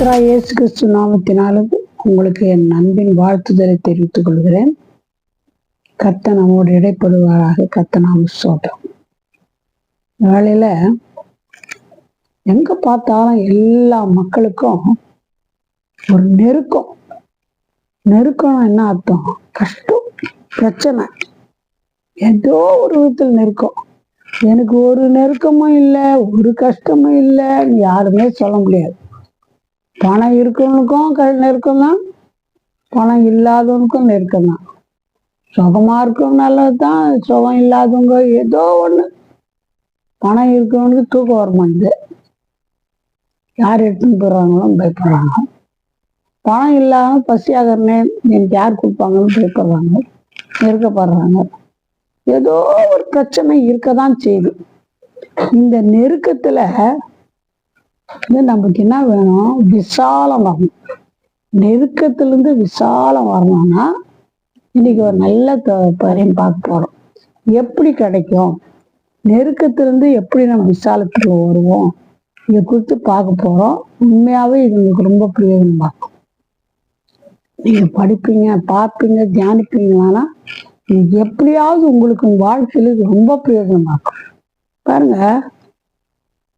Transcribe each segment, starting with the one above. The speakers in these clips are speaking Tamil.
கர்த்தராகிய இயேசு கிறிஸ்து நாமத்தினாலும் உங்களுக்கு என் அன்பின் வாழ்த்துதலை தெரிவித்துக் கொள்கிறேன். கர்த்தர் நம்மோடு இடைப்படுவாராக. கர்த்தர் நாம ஸ்தோத்திரம். வேளையில எங்க பார்த்தாலும் எல்லா மக்களுக்கும் ஒரு நெருக்கம் என்ன அர்த்தம்? கஷ்டம், பிரச்சனை, ஏதோ ஒரு விதத்தில் நெருக்கம். எனக்கு ஒரு நெருக்கமும் இல்லை, ஒரு கஷ்டமும் இல்லை, யாருமே சொல்ல முடியாது. பணம் இருக்கவனுக்கும் நெருக்கம் தான், பணம் இல்லாதவனுக்கும் நெருக்கம் தான். சுகமா இருக்கவங்க நல்லது தான், சுகம் இல்லாதவங்க ஏதோ ஒண்ணு. பணம் இருக்கவனுக்கு தூக்கம் வர மாட்டேது, யார் எடுத்துன்னு போடுறாங்களோ பயப்படுறாங்க. பணம் இல்லாம பசியாகிறனே எனக்கு யார் கொடுப்பாங்கன்னு பயப்படுறாங்க, நெருக்கப்படுறாங்க. ஏதோ ஒரு பிரச்சனை இருக்கதான் செய்யுது. இந்த நெருக்கத்துல நமக்கு என்ன வேணும்? விசாலம் வரணும். நெருக்கத்திலிருந்து விசாலம் வரணும்னா இன்னைக்கு ஒரு நல்ல பரியம் பார்க்க போறோம். எப்படி கிடைக்கும்? நெருக்கத்திலிருந்து எப்படி நம்ம விசாலத்துக்குள்ள வருவோம்? இதை குறித்து பார்க்க போறோம். உண்மையாவே இது உங்களுக்கு ரொம்ப பிரயோஜனமா இருக்கும். நீங்க படிப்பீங்க, பார்ப்பீங்க, தியானிப்பீங்கன்னா இது எப்படியாவது உங்களுக்கு வாழ்க்கையில இது ரொம்ப பிரயோஜனமா இருக்கும். பாருங்க,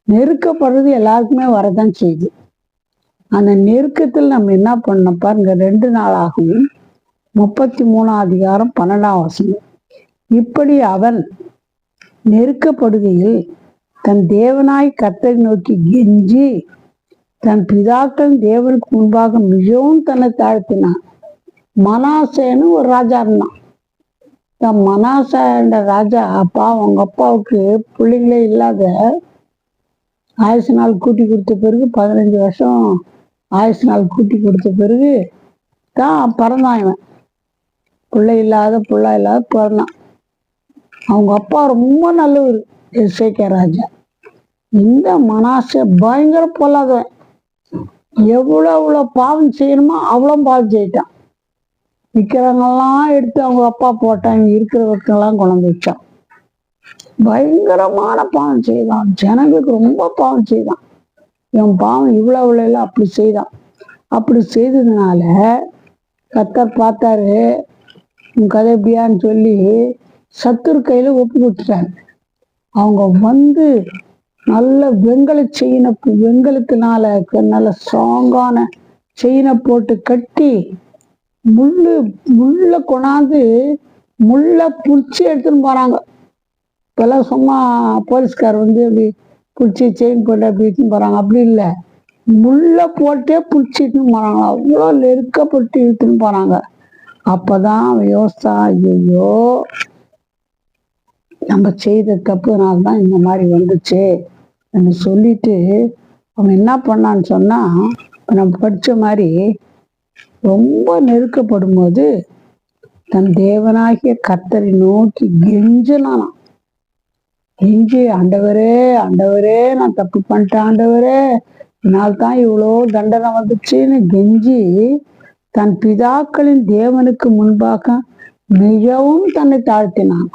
நெருக்கப்படுறது எல்லாருக்குமே வரதான் செய்யுது. அந்த நெருக்கத்தில் நம்ம என்ன பண்ணோம் பாருங்க. 2 நாளாகும் 33ஆம் அதிகாரம் 12ஆம் வசனம். இப்படி அவன் நெருக்கப்படுகையில் தன் தேவனாய் கர்த்தரை நோக்கி கெஞ்சி தன் பிதாக்கள் தேவனுக்கு முன்பாக மிகவும் தன்னை தாழ்த்தினான். மனாசேன்னு ஒரு ராஜா இருந்தான். இந்த மனாசா என்ற ராஜா அவங்க அப்பாவுக்கு பிள்ளைங்களே இல்லாத ஆயுசு நாள் கூட்டி கொடுத்த பிறகு 15 வருஷம் ஆயுசு நாள் கூட்டி கொடுத்த பிறகு தான் பிறந்தான். இவன் பிள்ளை இல்லாத பிறந்தான். அவங்க அப்பா ரொம்ப நல்லவர், எசேக்கியா ராஜா. இந்த மனாசே பயங்கர பொல்லாதவன். எவ்வளவு பாவம் செய்யணுமோ அவ்வளோ பாவம் செய்யிட்டான். விற்கிறவங்கெல்லாம் எடுத்து அவங்க அப்பா போட்டான், இருக்கிறவர்களெல்லாம் கொண்டு வச்சான். பயங்கரமான பாவம் செய்தான். ஜனங்களுக்கு ரொம்ப பாவம் செய்தான். இவன் பாவம் இவ்வளவு அப்படி செய்தான். அப்படி செய்ததுனால கர்த்தர் பார்த்தாரு, உன் கதை எப்படியான்னு சொல்லி சத்துரு கையில ஒப்பு கொடுத்துட்டாங்க. அவங்க வந்து நல்ல வெங்கலத்தினால நல்ல ஸ்ட்ராங்கான செயினை போட்டு கட்டி முள்ள கொண்டாந்து முள்ள புடிச்சு எடுத்துன்னு போறாங்க. இப்பெல்லாம் சும்மா போலீஸ்கார் வந்து அப்படி பிடிச்சி செயின் போட்டு அப்படி இழுத்துன்னு போறாங்க. அப்படி இல்லை, முள்ள போட்டே பிடிச்சிட்டு போறாங்க. அவ்வளோ நெருக்கப்பட்டு இழுத்துன்னு போறாங்க. அப்பதான் அவன் யோசித்தான், ஐயோ நம்ம செய்த தப்புனால்தான் இந்த மாதிரி வந்துச்சு சொல்லிட்டு அவன் என்ன பண்ணான்னு சொன்னா, நம்ம படிச்ச மாதிரி ரொம்ப நெருக்கப்படும் போது தன் தேவனாகிய கர்த்தரை நோக்கி கெஞ்சினான். கெஞ்சி, ஆண்டவரே நான் தப்பு பண்ணிட்டேன், ஆண்டவரே இதனால்தான் இவ்வளோ தண்டனை வந்துச்சுன்னு கெஞ்சி தன் பிதாக்களின் தேவனுக்கு முன்பாக மிகவும் தன்னை தாழ்த்தினான்.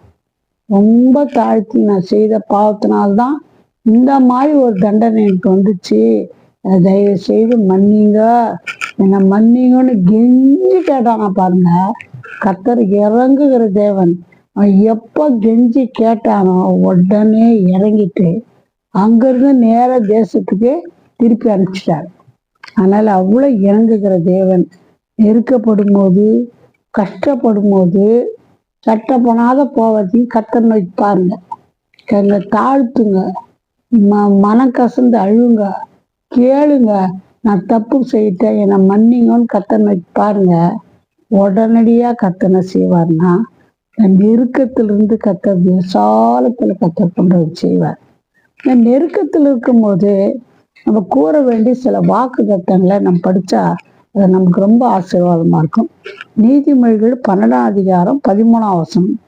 ரொம்ப தாழ்த்தி, நான் செய்த பாவத்தினால்தான் இந்த மாதிரி ஒரு தண்டனை எனக்கு வந்துச்சு, தயவு செய்து மன்னிங்க, என்னை மன்னிங்கன்னு கெஞ்சி கேட்டானா. பாருங்க, கர்த்தர் இறங்குகிற தேவன். அவன் எப்ப கெஞ்சி கேட்டானோ உடனே இறங்கிட்டு அங்கிருந்து நேர தேசத்துக்கு திருப்பி அனுப்பிச்சிட்டார். அதனால அவ்வளவு இறங்குகிற தேவன். நெருக்கப்படும் போது, கஷ்டப்படும் போது சட்டப்படாத போவதையும் கர்த்தர் நோக்கி பாருங்க. தாழ்த்துங்க, மனம் கசந்து அழுங்க, கேளுங்க, நான் தப்பு செய்யிட்டேன், என்னை மன்னிங்கன்னு கர்த்தர் நோக்கி பாருங்க. உடனடியா கர்த்தனை செய்வார்னா நெருக்கத்திலிருந்து கர்த்தர் விசாலத்துல கர்த்தர் பண்றது செய்வார். இந்த நெருக்கத்தில் இருக்கும்போது நம்ம கூற வேண்டிய சில வாக்கு தத்தங்களை நம்ம படிச்சா அது நமக்கு ரொம்ப ஆசீர்வாதமா இருக்கும். நீதிமொழிகள் 12ஆம் அதிகாரம் 13ஆம் வசனம்.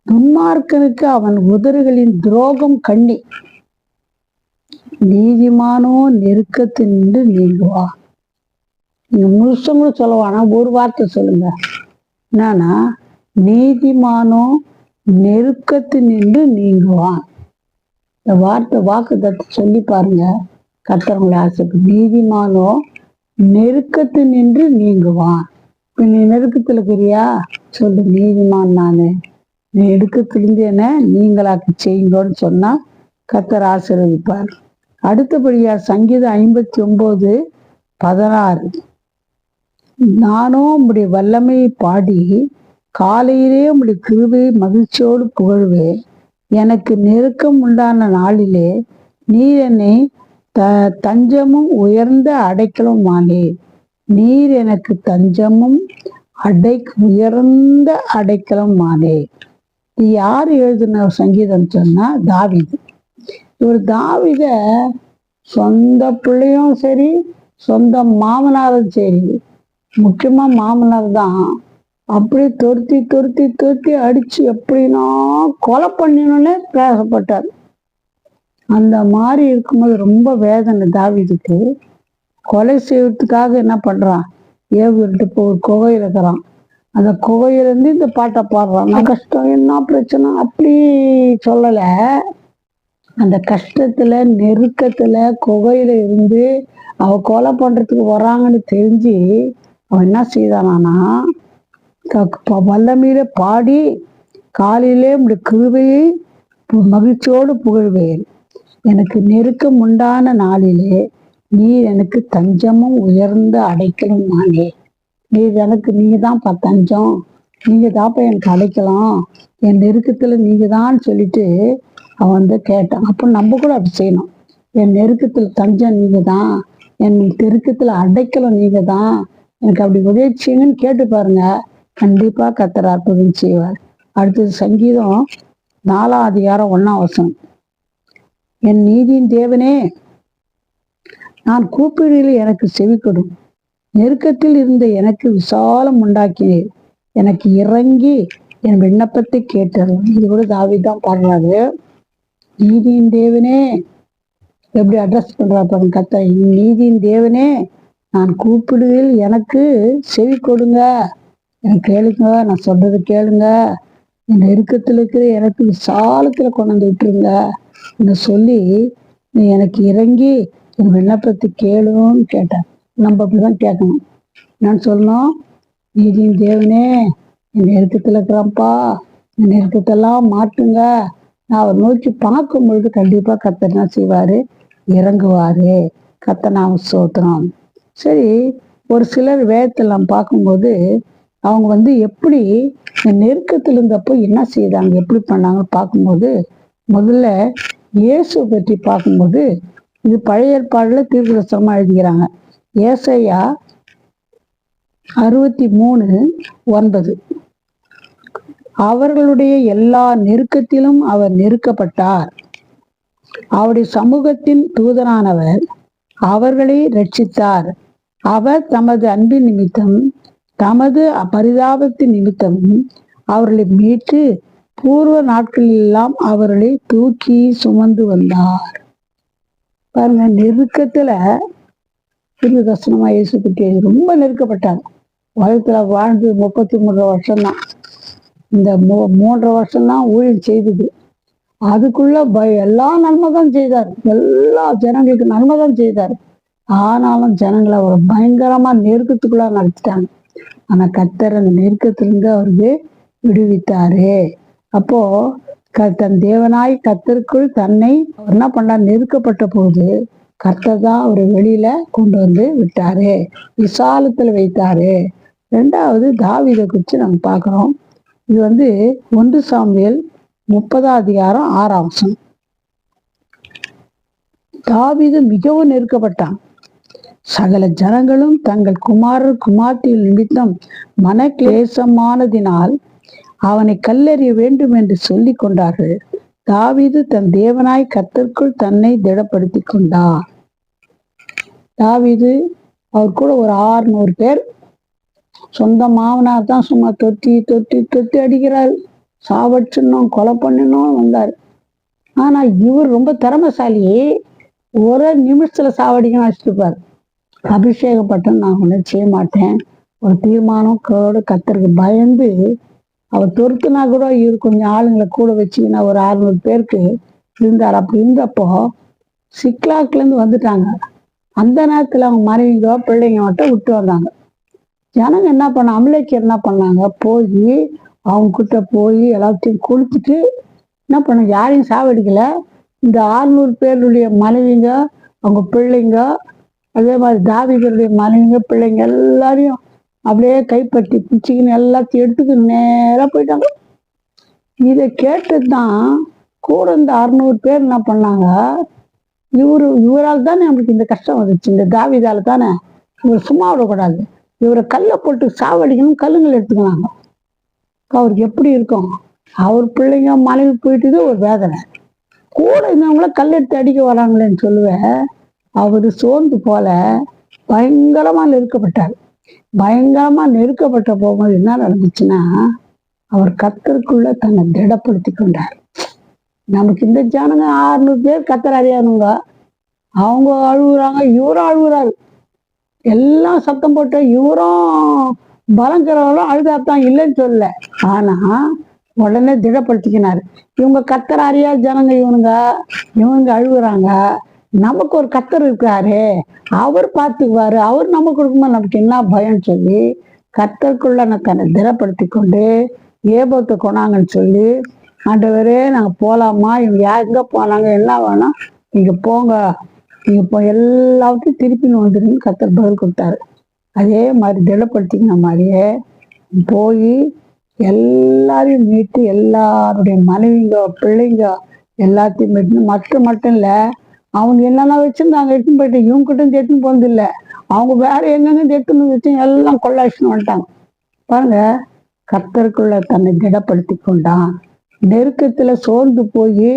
துன்மார்க்கனுக்கு அவன் உதறுகளின் துரோகம் கண்ணி, நீதிமானோ நெருக்கத்தினின்று நீங்குவா. நீங்க முழுசும் கூட சொல்லுவானா, ஒரு வார்த்தை சொல்லுங்க. என்னன்னா, நீதிமானோ நெருக்கத்தினின்று நீங்குவான். இந்த வார்த்தை வாக்கு தத்து சொல்லி பாருங்க. கர்த்தர் ஆசைப்பட்டு நீதிமானோ நெருக்கத்து நின்று நீங்குவான். இப்ப நீ நெருக்கத்துல இருக்கிறியா சொல்லு, நீதிமான் நானு, நீ நெருக்கத்திலிருந்து என்ன நீங்களாக்கி செய்யுங்கன்னு சொன்னா கர்த்தர் ஆசீர்வதிப்பார். அடுத்தபடியா சங்கீதம் 59:16, நானும் உம்முடைய வல்லமையை பாடி காலையிலே உம்முடைய கிருபையை மகிழ்ச்சியோடு புகழ்வேன். எனக்கு நெருக்கம் உண்டான நாளிலே நீர் என்னை தஞ்சமும் உயர்ந்த அடைக்கலமானே. நீர் எனக்கு தஞ்சமும் உயர்ந்த அடைக்கலமானே. இது யார் எழுதின சங்கீதம் சொன்னா தாவீது. இவர் தாவீத சொந்த பிள்ளையும் சரி, சொந்த மாமனாரும் சரி, முக்கியமா மாமனார் தான் அப்படியே துரத்தி துரத்தி துரத்தி அடிச்சு எப்படின்னா கொலை பண்ணணும்னே பிரயாசப்பட்டார். அந்த மாதிரி இருக்கும்போது ரொம்ப வேதனை தாவீதுக்கு. கொலை செய்யறதுக்காக என்ன பண்றான், ஏவிட்டு இப்போ ஒரு குகையில இருக்கிறான். அந்த குகையிலேருந்து இந்த பாட்டை பாடுறான். நான் கஷ்டம் என்ன பிரச்சனை அப்படி சொல்லல, அந்த கஷ்டத்துல நெருக்கத்துல குகையில இருந்து அவ கொலை பண்றதுக்கு வராங்கன்னு தெரிஞ்சு அவன் என்ன செய்தானா, வல்லமையில பாடி காலையிலே உம்முடைய கிருபையை மகிழ்ச்சியோடு புகழ்வேன். எனக்கு நெருக்கம் உண்டான நாளிலே நீர் எனக்கு தஞ்சமும் உயர்ந்த அடைக்கலும் நானே. நீர் எனக்கு, நீங்க தான்ப்பா தஞ்சம், நீங்க தான்ப்பா எனக்கு அடைக்கலாம், என் நெருக்கத்துல நீங்க தான் சொல்லிட்டு அவன் கேட்டான். அப்போ நம்ம கூட அப்படி செய்யணும். என் நெருக்கத்துல தஞ்சம் நீங்க தான், என் நெருக்கத்துல அடைக்கலம் நீங்க தான், எனக்கு அப்படி உதவி செய்யுங்கன்னு கேட்டு பாருங்க, கண்டிப்பா கர்த்தர் அற்புதம் செய்வார். அடுத்தது சங்கீதம் 4:1, என் நீதியின் தேவனே நான் கூப்பிடுகையில் எனக்கு செவி கொடும். நெருக்கத்தில் இருந்த எனக்கு விசாலம் உண்டாக்கினேன். எனக்கு இறங்கி என் விண்ணப்பத்தை கேட்டது. இது கூட தாவீது தான் பாடுறாரு. நீதியின் தேவனே எப்படி அட்ரஸ் பண்றாரு பாருங்க கர்த்தர். நீதியின் தேவனே நான் கூப்பிடுகையில் எனக்கு செவி கொடுங்க, எனக்கு கேளுங்க, நான் சொல்றது கேளுங்க, என் நெருக்கத்தில் இருக்கிற எனக்கு விசாலத்துல கொண்டு வந்து விட்டுருங்க சொல்லி நீ எனக்கு இறங்கி என் விண்ணப்பத்தை கேளுன்னு கேட்டேன். நம்ம அப்படிதான் கேட்கணும். நான் சொல்லணும், நீதியின் தேவனே என் நெருக்கத்துல இருக்கிறான்ப்பா, என் நெருக்கத்தெல்லாம் மாட்டுங்க. நான் அவர் நோக்கி பார்க்கும் பொழுது கண்டிப்பா கர்த்தர் என்ன செய்வாரு, இறங்குவாரு. கர்த்தர் நாம ஸ்தோத்திரம். சரி, ஒரு சிலர் வேதத்தில் நாம் பார்க்கும்போது அவங்க எப்படி நெருக்கத்தில் இருந்தப்போ என்ன செய்தாங்க, எப்படி பண்ணாங்க பார்க்கும்போது, முதல்ல இயேசு பற்றி பார்க்கும்போது இது பழைய ஏற்பாடுல தீர்க்கதரிசனமா எழுதுகிறாங்க. ஏசாயா 63:9, அவர்களுடைய எல்லா நெருக்கத்திலும் அவர் நெருக்கப்பட்டார், அவருடைய சமூகத்தின் தூதனானவர் அவர்களை ரட்சித்தார். அவர் தமது அன்பின் நிமித்தம் தமது பரிதாபத்தின் நிமித்தம் அவர்களை மீட்டு பூர்வ நாட்களெல்லாம் அவர்களை தூக்கி சுமந்து வந்தார். பாருங்க, நெருக்கத்துல தீர்க்கதரிசனமா இயேசு பற்றி ரொம்ப நெருக்கப்பட்டாங்க. உலகத்துல வாழ்ந்து 33 வருஷம்தான். இந்த 3 வருஷம்தான் ஊழியம் செய்தது. அதுக்குள்ள எல்லா நன்மைதான் செய்தார், எல்லா ஜனங்களுக்கு நன்மைதான் செய்தார். ஆனாலும் ஜனங்களை ஒரு பயங்கரமா நெருக்கத்துக்குள்ள நடத்திட்டாங்க. ஆனா கர்த்தர் அந்த நெருக்கத்திலிருந்து அவருக்கு விடுவித்தாரு. அப்போ தன் தேவனாய் கர்த்தருக்குள் தன்னை என்ன பண்ணார், நெருக்கப்பட்ட போது கர்த்தர் தான் அவரை வெளியில கொண்டு வந்து விட்டாரு, விசாலத்துல வைத்தாரு. 2வது தாவீதை குறித்து நம்ம பார்க்கிறோம். இது 1 சாமுவேல் 30:6. தாவீது மிகவும் நெருக்கப்பட்டான். சகல ஜனங்களும் தங்கள் குமாரர் குமார்த்திகள் நிமித்தம் மன கிளேசமானதினால் அவனை கல்லெறிய வேண்டும் என்று சொல்லி கொண்டார்கள். தாவீது தன் தேவனாய் கர்த்தருக்குள் தன்னை திடப்படுத்தி கொண்டார். தாவீது அவர் கூட ஒரு 600 பேர், சொந்த மாமனார் தான் சும்மா தொட்டி தொட்டி தொட்டி அடிக்கிறார், சாவடிச்சிடணும், கொலை பண்ணணும் வந்தார். ஆனா இவர் ரொம்ப திறமைசாலி, ஒரு நிமிஷத்துல சாவடிக்கணும் வச்சுருப்பார். அபிஷேகப்பட்டன் நான் ஒன்றும் செய்ய மாட்டேன், ஒரு தீர்மானம் கர்த்தருக்கு பயந்து அவர் துரத்துனா கூட இவர் கொஞ்சம் ஆளுங்களை கூட வச்சுக்கினா ஒரு 600 பேருக்கு இருந்தார். அப்படி இருந்தப்போ சிக்லாக்லேருந்து வந்துட்டாங்க. அந்த நேரத்தில் அவங்க மனைவிங்க பிள்ளைங்க மட்டும் விட்டு வந்தாங்க. ஜனங்க என்ன பண்ண, அமலேக்கியர் என்ன பண்ணாங்க, போய் அவங்க கிட்ட போய் எல்லாத்தையும் கொளுத்துட்டு என்ன பண்ண, யாரையும் சாவடிக்கல. இந்த 600 பேருடைய மனைவிங்க, அவங்க பிள்ளைங்க, அதே மாதிரி தாவீதுடைய மனைவிங்க பிள்ளைங்க எல்லாரையும் அப்படியே கைப்பற்றி பிடிச்சிக்கின்னு எல்லாத்தையும் எடுத்துக்கின்னு நேராக போயிட்டாங்க. இதை கேட்டு தான் கூட இந்த 600 பேர் என்ன பண்ணாங்க, இவரால் தானே நம்மளுக்கு இந்த கஷ்டம் வந்துச்சு, இந்த தாவீதால தானே, இவர் சும்மா விடக்கூடாது, இவரை கல்லை போட்டு சாவடிக்கணும், கல்லுங்கள் எடுத்துக்கினாங்க. அவருக்கு எப்படி இருக்கும், அவர் பிள்ளைங்க மனைவி போயிட்டு ஒரு வேதனை, கூட இருந்தவங்கள கல்லெடுத்து அடிக்க வராங்களேன்னு சொல்லுவேன். அவர் சோர்ந்து போல பயங்கரமா நெருக்கப்பட்டார். பயங்கரமா நெருக்கப்பட்ட போகும்போது என்ன நடந்துச்சுன்னா, அவர் கர்த்தருக்குள்ள தன்னை திடப்படுத்தி கொண்டார். நமக்கு இந்த ஜனங்க 600 பேர் கர்த்தர் அறியானுங்க, அவங்க அழுகுறாங்க, இவரும் அழுகுறாரு, எல்லாம் சத்தம் போட்டு இவரும் பலங்கிறவங்களும் அழுதாத்தான், இல்லைன்னு சொல்லல. ஆனா உடனே திடப்படுத்திக்கினாரு. இவங்க கர்த்தர் அறியாத ஜனங்க, இவங்க அழுகுறாங்க, நமக்கு ஒரு கர்த்தர் இருக்காரு, அவர் பார்த்துக்குவாரு, அவர் நம்ம கொடுக்கும்போது நமக்கு என்ன பயம் சொல்லி கர்த்தருக்குள்ள நான் தன்னை திடப்படுத்தி கொண்டு ஏபோத்தை கொண்டாங்கன்னு சொல்லி, ஆண்டவரே நாங்க போலாமா, இவங்க எங்க போனாங்க, என்ன வேணும், நீங்க போங்க, நீங்க இப்போ எல்லாத்தையும் திருப்பின்னு வந்துருன்னு கர்த்தர் பதில் கொடுத்தாரு. அதே மாதிரி திடப்படுத்திக்கின மாதிரியே போய் எல்லாரையும் மீட்டு, எல்லாருடைய மனைவிங்க பிள்ளைங்க எல்லாத்தையும் மீட்டு, மட்டும் இல்லை, அவங்க என்னென்ன வச்சிருந்தாங்க எடுத்துன்னு போயிட்டு இவங்க கிட்ட எடுத்துன்னு போனது இல்லை, அவங்க வேற எங்கெங்க எடுத்துன்னு வச்சு எல்லாம் கொள்ளாச்சுன்னு வந்துட்டாங்க. பாருங்க, கர்த்தருக்குள்ள தன்னை திடப்படுத்தி கொண்டான். நெருக்கத்துல சோர்ந்து போய்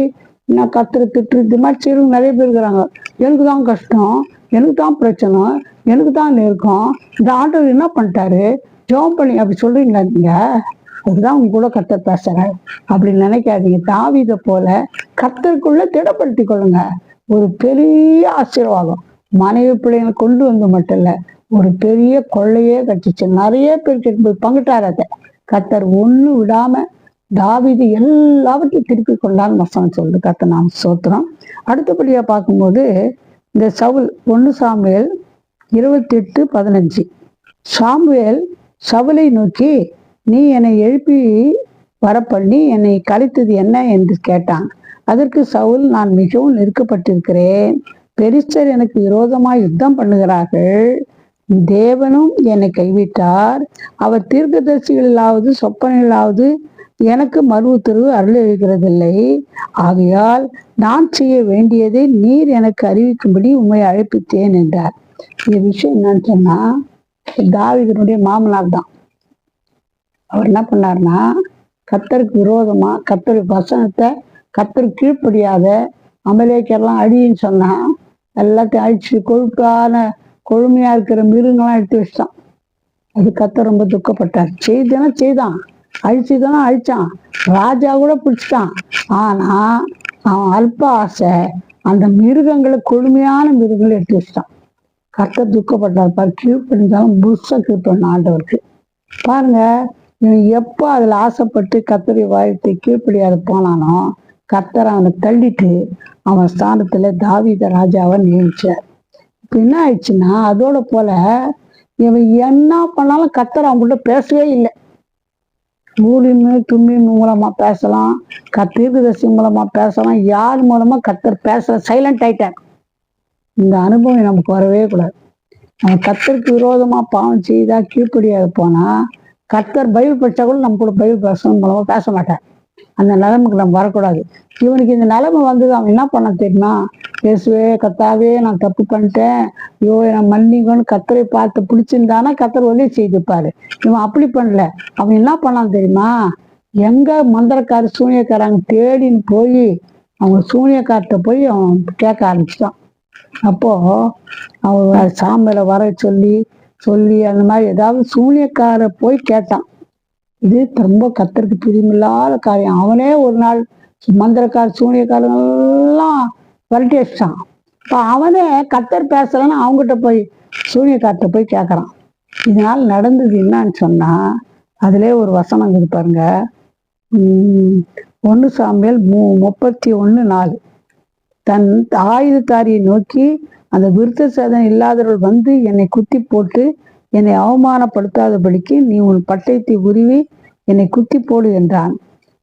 நான் கர்த்தரை திட்டு, இது மாதிரி செய்யறவங்க நிறைய பேர் இருக்கிறாங்க. எனக்கு தான் கஷ்டம், எனக்கு தான் பிரச்சனை, எனக்கு தான் நெருக்கம், இந்த ஆண்டவர் என்ன பண்ணிட்டாரு, ஜெபம் பண்ணி அப்படி சொல்றீங்களா நீங்க, அதுதான் உங்க கூட கர்த்தர் பேசுறாரு அப்படின்னு நினைக்காதீங்க. தாவீதை போல கர்த்தருக்குள்ள திடப்படுத்தி கொள்ளுங்க. ஒரு பெரிய ஆசீர்வாதம் மனைவி பிள்ளைங்களை கொண்டு வந்து மட்டும் இல்ல, ஒரு பெரிய கொள்ளையே கட்டிச்சு, நிறைய பேர் கெட்டு போய் பங்கிட்டார். அதை கர்த்தர் ஒண்ணு விடாம தாவீது எல்லாவற்றையும் திருப்பி கொண்டான்னு வசனம் சொல்லுது. கர்த்தர் நாம் சோத்திரம். அடுத்தபடியா பார்க்கும்போது இந்த சவுல் 1 சாமுவேல் 28:15, சாமுவேல் சவுலை நோக்கி, நீ என்னை எழுப்பி வரப்பண்ணி என்னை கலைத்தது என்ன என்று கேட்டான். அதற்கு சவுல், நான் மிகவும் நெருக்கப்பட்டிருக்கிறேன், பெரிஸ்தர் எனக்கு விரோதமாய் யுத்தம் பண்ணுகிறார்கள், தேவனும் என்னை கைவிட்டார், அவர் தீர்க்கதரிசிகளிலாவது சொப்பனைகளாவது எனக்கு மறு உத்தரவு அருளவிக்கிறதில்லை, ஆகையால் நான் செய்ய வேண்டியதை நீர் எனக்கு அறிவிக்கும்படி உண்மை அழைப்பித்தேன் என்றார். இந்த விஷயம் என்னன்னு சொன்னா, தாவீதுனுடைய மாமனார் தான். அவர் என்ன பண்ணார்னா, கர்த்தருக்கு விரோதமா கர்த்தர் வசனத்தை கர்த்தர் கீழ்ப்படியாத அமலேக்கெல்லாம் அழின்னு சொன்னா எல்லாத்தையும் அழிச்சு கொழுமையா இருக்கிற மிருகங்கள்லாம் எடுத்து வச்சிட்டான். அது கர்த்தர் ரொம்ப துக்கப்பட்டார். செய்தான், அழிச்சுதானே அழிச்சான், ராஜா கூட பிடிச்சிட்டான். ஆனா அவன் அல்ப ஆசை அந்த மிருகங்களை, கொழுமையான மிருகங்களை எடுத்து வச்சிட்டான். கர்த்தர் துக்கப்பட்டார். பாரு, கீழ்ப்படிந்தாலும் புதுசா கீழ்ப்படின ஆண்டவருக்கு. பாருங்க, இவன் எப்போ அதுல ஆசைப்பட்டு கர்த்தரை வாழ்த்து கீழ்ப்படியாத போனானோ, கர்த்தர் அவனை தள்ளிட்டு அவன் ஸ்தானத்துல தாவீத ராஜாவை நியமிச்சார். இப்ப என்ன ஆயிடுச்சுன்னா, அதோட போல இவன் என்ன பண்ணாலும் கர்த்தர் அவங்ககிட்ட பேசவே இல்லை. ஊழின்னு தும்மின் மூலமா பேசலாம், தீர்க்கதரிசி மூலமா பேசலாம், யார் மூலமா கர்த்தர் பேசல, சைலண்ட் ஆயிட்டார். இந்த அனுபவம் நமக்கு வரவே கூடாது. நம்ம கர்த்தருக்கு விரோதமா பாவம் செய்தா கீழ்ப்படியாத போனா, கர்த்தர் பைபிள் படிச்சா கூட நம்ம கூட பைபிள் பேசணும் மூலமா பேச மாட்டார். அந்த நிலைமைக்கு நம்ம வரக்கூடாது. இவனுக்கு இந்த நிலைமை வந்தது. அவன் என்ன பண்ண தெரியுமா, இயேசுவே கர்த்தாவே நான் தப்பு பண்ணிட்டேன், ஐயோ நான் மன்னிக்கணும்னு கர்த்தரை பார்த்து பிடிச்சிருந்தானா கர்த்தர் உதவி செய்துப்பாரு. இவன் அப்படி பண்ணல. அவன் என்ன பண்ணான் தெரியுமா, எங்க மந்திரக்கார சூனியக்காரங்க தேடின்னு போய் அவங்க சூனியக்கார்ட்ட போய் அவன் கேட்க ஆரம்பிச்சிட்டான். அப்போ அவன் சாம்பலை வர சொல்லி அந்த மாதிரி ஏதாவது சூனியக்கார போய் கேட்டான். இது ரொம்ப கர்த்தருக்கு பிரியமில்லாத காரியம். அவனே ஒரு நாள் மந்திரக்கார சூனியக்காரங்கெல்லாம் விரட்டி வச்சிட்டான். இப்போ அவனே கர்த்தர் பேசலன்னு அவங்ககிட்ட போய் சூனியக்கார்ட்ட போய் கேட்கறான். இதனால் நடந்தது என்னன்னு சொன்னா, அதுல ஒரு வசனம் இருக்கு பாருங்க, 1 சாமுவேல் 31:4, தன் ஆயுததாரியை நோக்கி, அந்த விருத்த சேதனம் இல்லாதவர்கள் வந்து என்னை குத்தி போட்டு என்னை அவமானப்படுத்தாதபடிக்கு நீ உன் பட்டயத்தை உருவி என்னை குத்தி போடு என்றான்.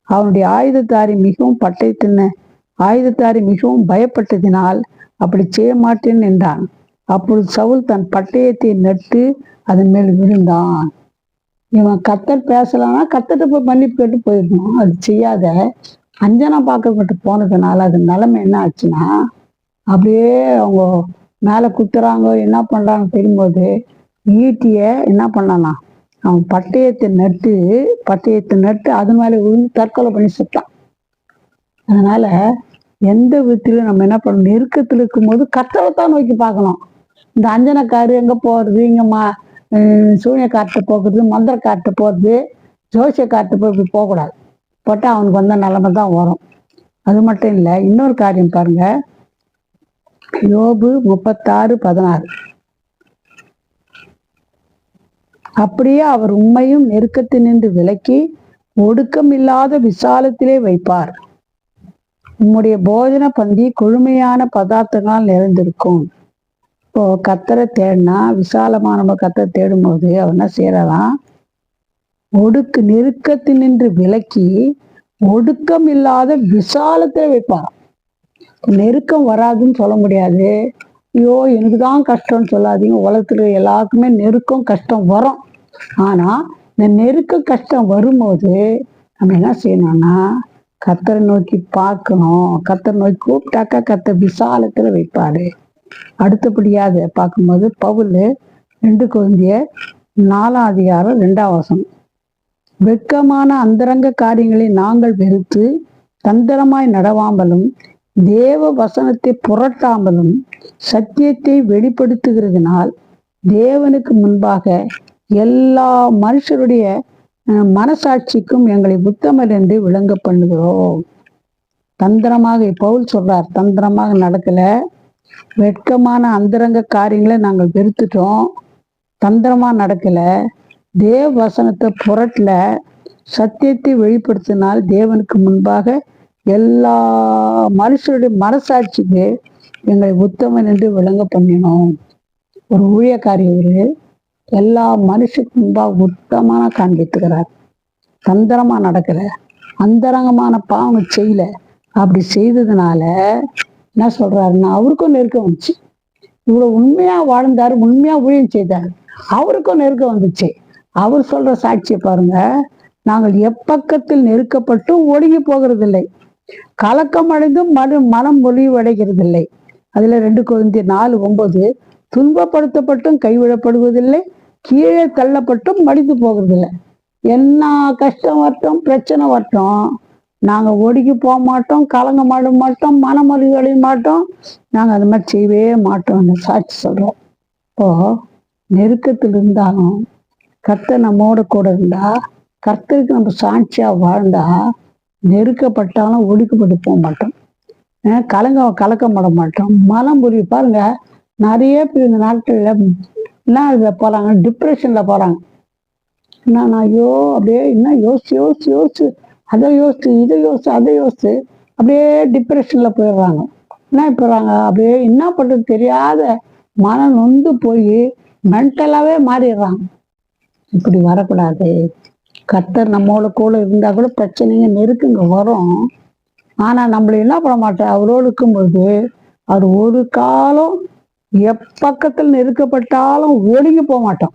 அவனுடைய ஆயுதத்தாரி மிகவும் பயப்பட்டதினால் அப்படி செய்ய மாட்டேன் என்றான். அப்பொழுது சவுல் தன் பட்டயத்தை நட்டு அதன் மேல் விழுந்தான். இவன் கர்த்தர் பேசலான்னா கர்த்தர்ட்ட போய் மன்னிப்பு கேட்டு போயிருக்கணும். அது செய்யாத அஞ்சனா பார்க்கப்பட்டு போனதுனால அது நிலைமை என்ன ஆச்சுன்னா, அப்படியே அவங்க மேலே குத்துறாங்க, என்ன பண்றாங்க தெரியும்போது ஈட்டிய என்ன பண்ணானா, அவன் பட்டயத்தை நட்டு அது மேலே விழுந்து தற்கொலை பண்ணி செத்தான். அதனால எந்த விதத்திலும் நம்ம என்ன பண்ணணும், நெருக்கத்தில் இருக்கும்போது கர்த்தரைத்தான் நோக்கி பார்க்கணும். இந்த அஞ்சனக்காரு எங்க போறது, இங்க சூனியக்கார்ட்ட போகிறது, மந்திரக்கார்ட்ட போகிறது, ஜோசியக்கார்ட்ட போய் இப்படி போகக்கூடாது. போட்டால் அவனுக்கு வந்த நிலைமை தான் வரும். அது மட்டும் இல்லை, இன்னொரு காரியம் பாருங்க, யோபு 36:16. அப்படியே அவர் உண்மையும் நெருக்கத்தினின்று விலக்கி ஒடுக்கம் இல்லாத விசாலத்திலே வைப்பார். உம்முடைய போஜன பந்தி கொழுமையான பதார்த்தங்களால் நிறைந்திருக்கும். இப்போ கர்த்தரை தேடினா, விசாலமான நம்ம கர்த்தரை தேடும் போது அவர் என்ன செய்யறாராம், நெருக்கத்தினின்று விலக்கி ஒடுக்கம் இல்லாத விசாலத்திலே வைப்பார். நெருக்கம் வராதுன்னு சொல்ல முடியாது. ஐயோ எனக்கு தான் கஷ்டம்னு சொல்லாதீங்க. உலகத்துல எல்லாருக்குமே நெருக்கம் கஷ்டம் வரும். ஆனா இந்த நெருக்க கஷ்டம் வரும்போது நம்ம என்ன செய்யணும்னா, கர்த்தரை நோக்கி பார்க்கணும். கர்த்தரை நோக்கி கூப்பிட்டாக்கா கர்த்தர் விசாலத்துல வைப்பாரு. அடுத்தபடியாக பார்க்கும்போது பவுல் 2 கொரிந்தியர் 4:2 வெட்கமான அந்தரங்க காரியங்களை நாங்கள் வெறுத்து தந்திரமாய் நடவாமலும் தேவ வசனத்தை புரட்டாமலும் சத்தியத்தை வெளிப்படுத்துகிறதுனால் தேவனுக்கு முன்பாக எல்லா மனுஷருடைய மனசாட்சிக்கும் எங்களை புத்தமர் என்று விளங்க பண்ணுகிறோம். தந்திரமாக பவுல் சொல்றார், தந்திரமாக நடக்கல, வெட்கமான அந்தரங்க காரியங்களை நாங்கள் வெறுத்துட்டோம், தந்திரமா நடக்கல, தேவ வசனத்தை புரட்டல, சத்தியத்தை வெளிப்படுத்தினால் தேவனுக்கு முன்பாக எல்லா மனுஷருடைய மனசாட்சிக்கு எங்களை உத்தமன் என்று விளங்க பண்ணினோம். ஒரு ஊழியக்காரி எல்லா மனுஷனுக்கு முன்பாக உத்தமான காண்பித்துக்கிறார். தந்திரமா நடக்கல, அந்தரங்கமான பாவம் செய்யல. அப்படி செய்ததுனால என்ன சொல்றாருன்னா, அவருக்கும் நெருக்கம் வந்துச்சு. இவ்வளவு உண்மையா வாழ்ந்தாரு, உண்மையா ஊழியம் செய்தார், அவருக்கும் நெருக்கம் வந்துச்சு. அவர் சொல்ற சாட்சியை பாருங்க, நாங்கள் எப்பக்கத்தில் நெருக்கப்பட்டு ஒடுங்கி போகிறதில்லை, கலக்கம் அடைந்தும் மனம் மொழிவடைகிறதில்லை. அதுல 2 கொரிந்தியர் 4:9 துன்பப்படுத்தப்பட்டும் கைவிடப்படுவதில்லை, கீழே தள்ளப்பட்டும் மடிந்து போகிறதில்லை. என்ன கஷ்டம் வரட்டும், பிரச்சனை வரட்டும், நாங்க ஒடுங்கி போக மாட்டோம், கலங்க மாட்டோம், மனமொழி அடைய மாட்டோம், நாங்க அது மாதிரி செய்யவே மாட்டோம்னு சாட்சி சொல்றோம். இப்போ நெருக்கத்தில் இருந்தாலும் கர்த்தர் நம்மோட கூட இருந்தா, கர்த்தருக்கு நம்ம சாட்சியா வாழ்ந்தா, நெருக்கப்பட்டாலும் ஒடுக்கப்பட்டு போக மாட்டோம், கலக்கப்பட மாட்டோம், மனம் புரிய. பாருங்க, நிறைய பேர் இந்த நாட்கள்ல என்ன போறாங்க, டிப்ரெஷன்ல போறாங்க. என்ன ஐயோ அப்படியே என்ன யோசிச்சு அதை யோசிச்சு அதை யோசிச்சு அப்படியே டிப்ரெஷன்ல போயிடுறாங்க. என்ன போறாங்க, அப்படியே என்ன பண்றது தெரியாத மனம் நொந்து போய் மென்டலாவே மாறிடுறாங்க. இப்படி வரக்கூடாது. கர்த்தர் நம்மளோட கூட இருந்தா கூட பிரச்சனைங்க நெருக்குங்க வரும். ஆனா நம்மள என்ன பண்ண மாட்டோம், அவரோடு இருக்கும்போது அவர் ஒரு காலம் எப்பக்கத்தில் நெருக்கப்பட்டாலும் ஒடுங்கி போக மாட்டோம்,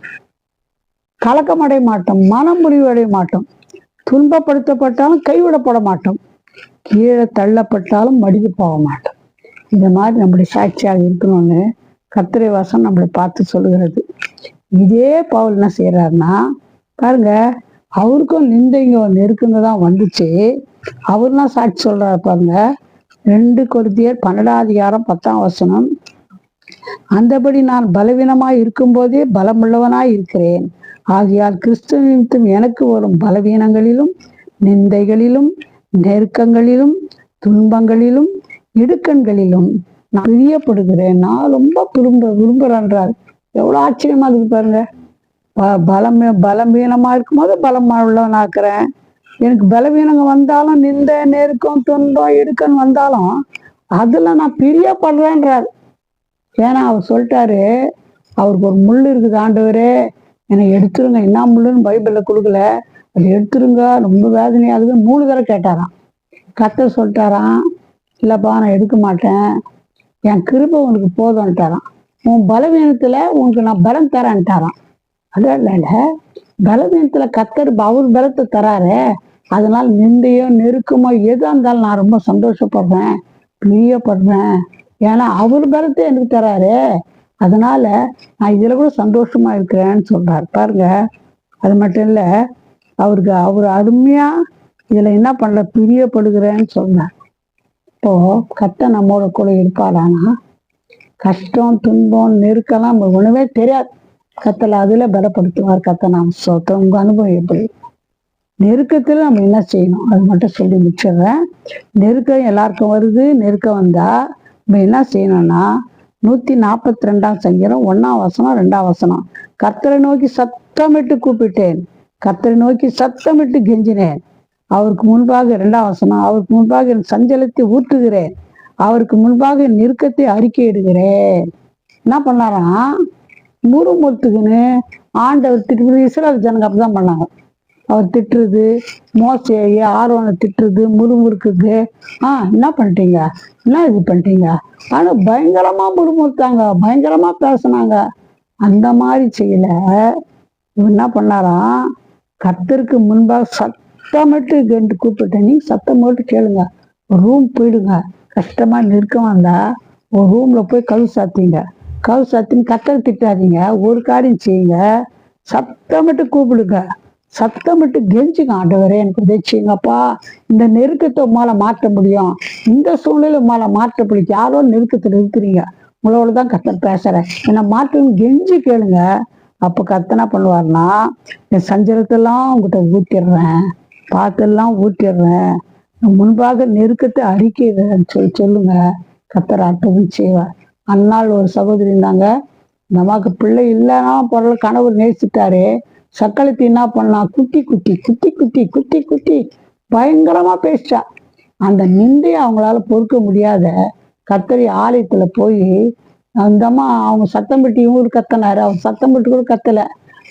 கலக்கம் அடைய மாட்டோம், மனம் முறிவடைய மாட்டோம், துன்பப்படுத்தப்பட்டாலும் கைவிடப்பட மாட்டோம், கீழே தள்ளப்பட்டாலும் மடிந்து போக மாட்டோம். இந்த மாதிரி நம்முடைய சாட்சியாக இருக்கணும்னு கர்த்தரை வசனம் நம்மளை பார்த்து சொல்லுகிறது. இதே பவுல் என்ன செய்யறாருன்னா பாருங்க, அவருக்கும் நிந்தைங்க நெருக்குங்க தான் வந்துச்சு. அவர்லாம் சாட்சி சொல்றாரு பாருங்க. 2 கொரிந்தியர் 12:10 அந்தபடி நான் பலவீனமாய் இருக்கும் போதே பலமுள்ளவனாய் இருக்கிறேன். ஆகையால் கிறிஸ்து நிமித்தம் எனக்கு வரும் பலவீனங்களிலும் நிந்தைகளிலும் நெருக்கங்களிலும் துன்பங்களிலும் இடுக்கண்களிலும் நான் பிரியப்படுகிறேன். நான் ரொம்ப விரும்புறேன்றார். எவ்வளவு ஆச்சரியமா இருக்கு பாருங்க. பலவீனமா இருக்கும்போது பலமா உள்ளவனாக்குறேன். எனக்கு பலவீனங்க வந்தாலும், நிந்த நெருக்கம் துன்பம் இடுக்கன் வந்தாலும் அதுல நான் பிரியப்படுறேன்றாரு. ஏன்னா அவர் சொல்லிட்டாரு, அவருக்கு ஒரு முள் இருக்குது, ஆண்டவரே என்னை எடுத்துருங்க, என்ன முள்ளுன்னு பைபிள்ல கொடுக்கல, அது எடுத்துருங்க, ரொம்ப வேதனையாகுதுன்னு 3 தடவை கேட்டாராம். கர்த்தர் சொல்லிட்டாராம், இல்லப்பா நான் எடுக்க மாட்டேன், என் கிருபை உனக்கு போதும்ட்டாராம். உன் பலவீனத்துல உனக்கு நான் பலம் தரேன்ட்டாராம். அதனால பலவீனத்துல கர்த்தர் அவர் பலத்தை தராரு. அதனால நிந்தையோ நெருக்கமோ எதா இருந்தாலும் நான் ரொம்ப சந்தோஷப்படுறேன், பிரியப்படுறேன். ஏன்னா அவர் பலத்தை எனக்கு தராரு. அதனால நான் இதுல கூட சந்தோஷமா இருக்கிறேன்னு சொல்றாரு பாருங்க. அது மட்டும் இல்ல, அவர் அருமையா இதுல என்ன பண்ணல, பிரியப்படுகிறேன்னு சொல்றார். இப்போ கர்த்தர் நம்மோட கூட இருப்பாரானா, கஷ்டம் துன்பம் நெருக்கலாம் ஒண்ணுமே தெரியாது, கர்த்தர் அதுல பலப்படுத்துவார். கர்த்தர் நாம் சொல்றோம். உங்க அனுபவம் எப்படி? நெருக்கத்துல நம்ம என்ன செய்யணும் அது மட்டும் சொல்லி முடிச்சிடுறேன். நெருக்கம் எல்லாருக்கும் வருது. நெருக்கம் வந்தா நம்ம என்ன செய்யணும்னா, 142ஆம் சங்கீதம் 1ஆம் வசனம் 2ஆம் வசனம், கர்த்தரை நோக்கி சத்தமிட்டு கூப்பிட்டேன், கர்த்தரை நோக்கி சத்தமிட்டு கெஞ்சினேன், அவருக்கு முன்பாக 2ஆம் வசனம், அவருக்கு முன்பாக என் சஞ்சலத்தை ஊற்றுகிறேன், அவருக்கு முன்பாக என் நெருக்கத்தை அறிக்கையிடுகிறேன். என்ன பண்ணாராம், முறுமுறுத்துக்குன்னு ஆண்டவர் திட்டு. இஸ்ரவேல் ஜனங்க அப்படிதான் பண்ணாங்க. அவர் திட்டுறது, மோசேயை ஆர்வனை திட்டுறது, முறுமுறுக்குது. என்ன பண்ணிட்டீங்க, என்ன இது பண்ணிட்டீங்க, ஆனா பயங்கரமா முறுமுறுத்தாங்க, பயங்கரமா பேசினாங்க. அந்த மாதிரி செய்யல. இவன் என்ன பண்ணாராம், கர்த்தருக்கு முன்பாக சத்தமிட்டு கெண்டு கூப்பிட்டேன். நீங்க சத்தம் போட்டு கேளுங்க, ஒரு ரூம் போயிடுங்க, கஷ்டமா நெருக்கம் வந்தா ஒரு ரூம்ல போய் கவு சாத்திங்க, கவு சாத்தின்னு கர்த்தர் திட்டாதீங்க, ஒரு காரியம் செய்யுங்க, சத்தமிட்டு கூப்பிடுங்க, சத்தமிட்டு கெஞ்சுங்க, ஆண்டவரே எனக்கு உதவிச்சுங்கப்பா, இந்த நெருக்கத்தை உமால மாற்ற முடியும், இந்த சூழ்நிலை உமால மாற்ற முடியும், யாரோ நெருக்கத்துல இருக்கிறீங்க, உங்களோடதான் கர்த்தர் பேசுறேன், என்னை மாற்றணும் கெஞ்சி கேளுங்க. அப்ப கர்த்தனா பண்ணுவார்னா, என் சஞ்சலத்தெல்லாம் உங்ககிட்ட ஊத்திடுறேன், பாத்தெல்லாம் ஊத்திடுறேன், முன்பாக நெருக்கத்தை அறிக்கைன்னு சொல்லுங்க, கர்த்தர் அற்புதம் செய்வார். அந்நாள் ஒரு சகோதரி இருந்தாங்க, நமக்கு பிள்ளை இல்லைன்னா பொருள் கணவர் நேசிட்டாரு, சக்களத்தை என்ன பண்ணா, குட்டி குட்டி குட்டி குட்டி குட்டி குட்டி பயங்கரமா பேசிட்டா. அந்த நிந்தையை அவங்களால பொறுக்க முடியாத கர்த்தரி ஆலயத்துல போய் அந்தம்மா அவங்க சத்தம் பெட்டி இவரு கத்தனாரு, அவங்க சத்தம் பெட்டு கூட கத்தல,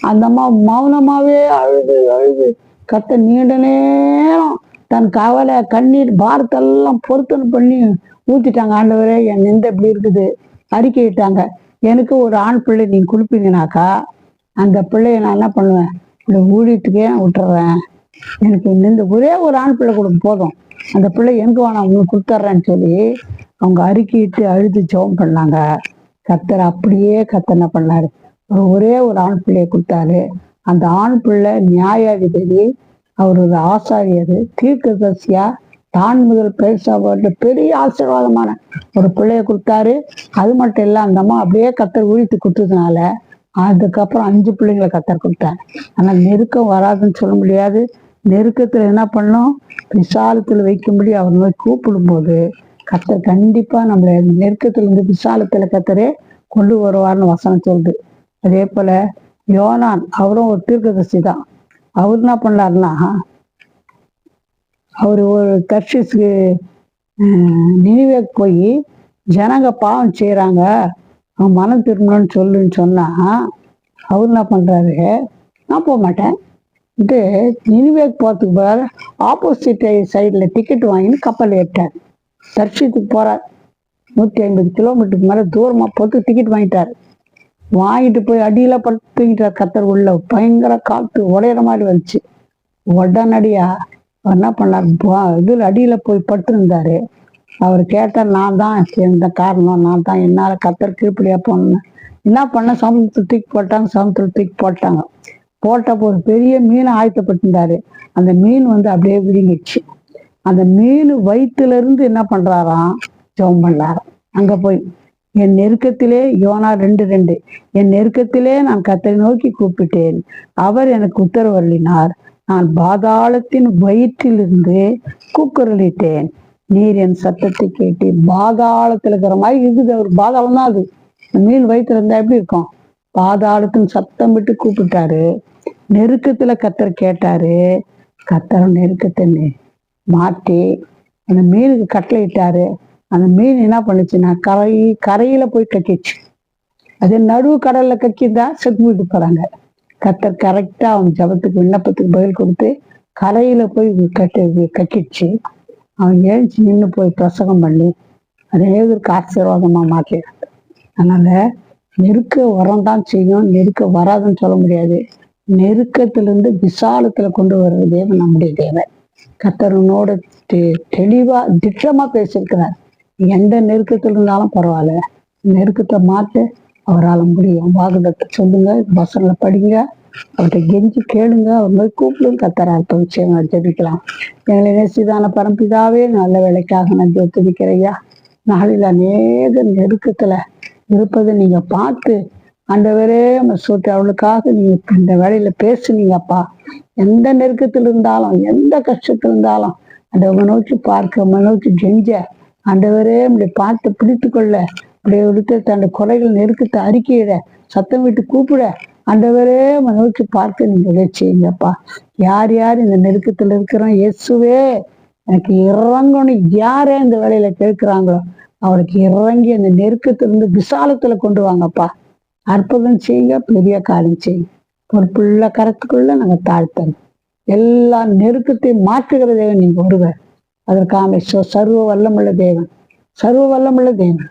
அந்தம்மா மௌனமாவே அழுது அழுது கத்த நீண்ட நேரம் தன் கவலை கண்ணீர் பாரத்தெல்லாம் பொருத்தனை பண்ணி ஊத்திட்டாங்க. ஆண்டவரே என் நிந்தை இப்படி இருக்குது அறிக்கையிட்டாங்க, எனக்கு ஒரு ஆண் பிள்ளை நீங்க கொடுப்பீங்கனாக்கா அந்த பிள்ளைய நான் என்ன பண்ணுவேன், இந்த ஊழியத்துக்கே விட்டுறேன், எனக்கு இந்த ஒரே ஒரு ஆண் பிள்ளை கொடுக்க போதும், அந்த பிள்ளை எனக்கு வேணாம் உங்களுக்கு கொடுத்துட்றேன்னு சொல்லி அவங்க அறிக்கையிட்டு அழுது ஜெபம் பண்ணாங்க. கர்த்தர் அப்படியே கர்த்தர் என்ன பண்ணாரு, ஒரே ஒரு ஆண் பிள்ளையை கொடுத்தாரு. அந்த ஆண் பிள்ளை நியாயாதிபதி, அவர் ஒரு ஆசாரியர், தீர்க்கதரிசியா தான் முதல் பேசாவது பெரிய ஆசீர்வாதமான ஒரு பிள்ளைய கொடுத்தாரு. அது மட்டும் இல்ல, அந்த அம்மா அப்படியே கர்த்தர் ஊழித்து கொடுத்ததுனால அதுக்கப்புறம் 5 பிள்ளைங்களை கர்த்தர் கொடுத்தாரு. ஆனா நெருக்கம் வராதுன்னு சொல்ல முடியாது. நெருக்கத்துல என்ன பண்ணோம், விசாலத்துல வைக்கும்படி அவர் நோய் கூப்பிடும் போது கர்த்தர் கண்டிப்பா நம்மளை நெருக்கத்துல இருந்து விசாலத்துல கர்த்தரே கொண்டு வருவார்னு வசனம் சொல்லுது. அதே போல யோனான், அவரும் ஒரு தீர்க்கதரிசி தான். அவர் என்ன பண்ணாருன்னா, அவர் ஒரு தர்ஷீசுக்கு நினைவேக்கு போய் ஜனங்க பாவம் செய்யறாங்க, அவன் மனம் திரும்பணும்னு சொல்லுன்னு சொன்னா அவர் என்ன பண்றாரு, நான் போக மாட்டேன், நினைவேக்கு போறதுக்கு பதிலாக ஆப்போசிட் சைட்ல டிக்கெட் வாங்கின்னு கப்பல் ஏற்றார். தர்ஷீசுக்கு போறார். 150 கிலோமீட்டருக்கு மேல தூரமா போட்டு டிக்கெட் வாங்கிட்டாரு. வாங்கிட்டு போய் அடியில படுத்துக்கிட்டார். கர்த்தர் உள்ள பயங்கர காத்து உடையிற மாதிரி வந்துச்சு. உடனடியா அவர் என்ன பண்ணார், இதுல அடியில போய் படுத்திருந்தாரு. அவர் கேட்டார், நான் தான் இந்த காரணம், நான் தான், என்னால கர்த்தர் கீழ்ப்படியா போனேன். என்ன பண்ண, சமுத்திரத்தை தூக்கி போட்டாங்க. சமுத்திரத்தை தூக்கி போட்டாங்க. போட்டப்போ ஒரு பெரிய மீனை ஆயத்தப்பட்டிருந்தாரு. அந்த மீன் அப்படியே விழுங்கிடுச்சு. அந்த மீன் வயிற்றுல இருந்து என்ன பண்றாராம், ஜெபம் பண்ணாராம். அங்க போய் என் நெருக்கத்திலே, யோனா 2:2, என் நெருக்கத்திலே நான் கர்த்தரை நோக்கி கூப்பிட்டேன், அவர் எனக்கு உத்தரவருளினார், நான் பாதாளத்தின் வயிற்றிலிருந்து கூக்குரலிட்டேன், நீர் என் சத்தத்தை கேட்டு. பாதாளத்துல இருக்கிற மாதிரி இருக்குது. அவர் பாதாளம் தான் அது. மீன் வயிற்றுல இருந்தா எப்படி இருக்கும், பாதாளத்தின் சத்தம் விட்டு கூப்பிட்டாரு. நெருக்கத்துல கர்த்தர் கேட்டாரு. கர்த்தர் நெருக்கத்தை மாற்றி அந்த மீனுக்கு கட்டளை இட்டாரு, அந்த மீன் என்ன பண்ணுச்சுன்னா கரையில போய் கக்கிச்சு. அது நடுவு கடல்ல கக்கிந்தா செத்து போயிட்டு போறாங்க. கர்த்தர் கரெக்டா அவன் ஜபத்துக்கு விண்ணப்பத்துக்கு பதில் கொடுத்து கரையில போய் கக்கிடுச்சு. அவன் எழுச்சி நின்று போய் பிரசங்கம் பண்ணி அநேகருக்கு ஆசீர்வாதமா மாற்றினான். அதனால நெருக்க வரதான் செய்யும், நெருக்க வராதுன்னு சொல்ல முடியாது. நெருக்கத்திலிருந்து விசாலத்துல கொண்டு வர்ற தேவன் நம்முடைய தேவன். கர்த்தரனோட தெளிவா திட்டமா பேசியிருக்கிறார். எந்த நெருக்கத்துல இருந்தாலும் பரவாயில்ல, நெருக்கத்தை மாற்ற அவரால் முடியும். வாக்குதத்தை சொல்லுங்க, வசனங்களை படிங்க, அவர்கிட்ட கெஞ்சி கேளுங்க, அவர் மாதிரி கூப்பிடும். கர்த்தர் அர்த்தம் விஷயம் ஜெபிக்கலாம். எங்களை நேசிதான பரம்பிதாவே, நல்ல வேலைக்காக நான் ஜெபிக்கிறையா. நாளில் அநேக நெருக்கத்துல இருப்பதை நீங்க பார்த்து ஆண்டவரே சொல்லிட்டு அவளுக்காக நீங்க இந்த வேலையில பேசுனீங்கப்பா. எந்த நெருக்கத்தில் இருந்தாலும், எந்த கஷ்டத்தில் இருந்தாலும் அந்த நோக்கி பார்க்க, நோக்கி கெஞ்ச ஆண்டவரே இப்படி பார்த்து பிடித்து கொள்ள, இப்படி எடுத்து தன் குறைகள் நெருக்கத்தை அறிக்கையிட, சத்தம் விட்டு கூப்பிட ஆண்டவரே நோக்கி பார்க்க நீங்க இதை செய்யுங்கப்பா. யார் யார் இந்த நெருக்கத்துல இருக்கிறோம், இயேசுவே எனக்கு இறங்கணும் யாரே இந்த வேலையில கேட்கிறாங்களோ அவருக்கு இறங்கி அந்த நெருக்கத்திலிருந்து விசாலத்துல கொண்டு வாங்கப்பா. அற்புதம் செய்யுங்க, பெரிய காரியம் செய்யுங்க. ஒரு புள்ள கரத்துக்குள்ள நாங்க தாழ்த்தணும். எல்லா நெருக்கத்தையும் மாற்றுகிற தேவன் நீங்க ஒருவர். அதற்காக சர்வ வல்லமுள்ள தேவன், சர்வ வல்லமுள்ள தேவன்,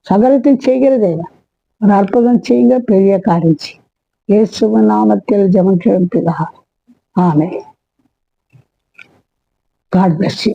சகலத்தையும் செய்கிற தேவன். ஒரு அற்புதம் செய்யுங்க, பெரிய காரியம் செய்யுங்க. இயேசுவின் நாமத்தில் ஜெபம் கேட்கிறோம் பிதாவே. ஆமென். God bless you.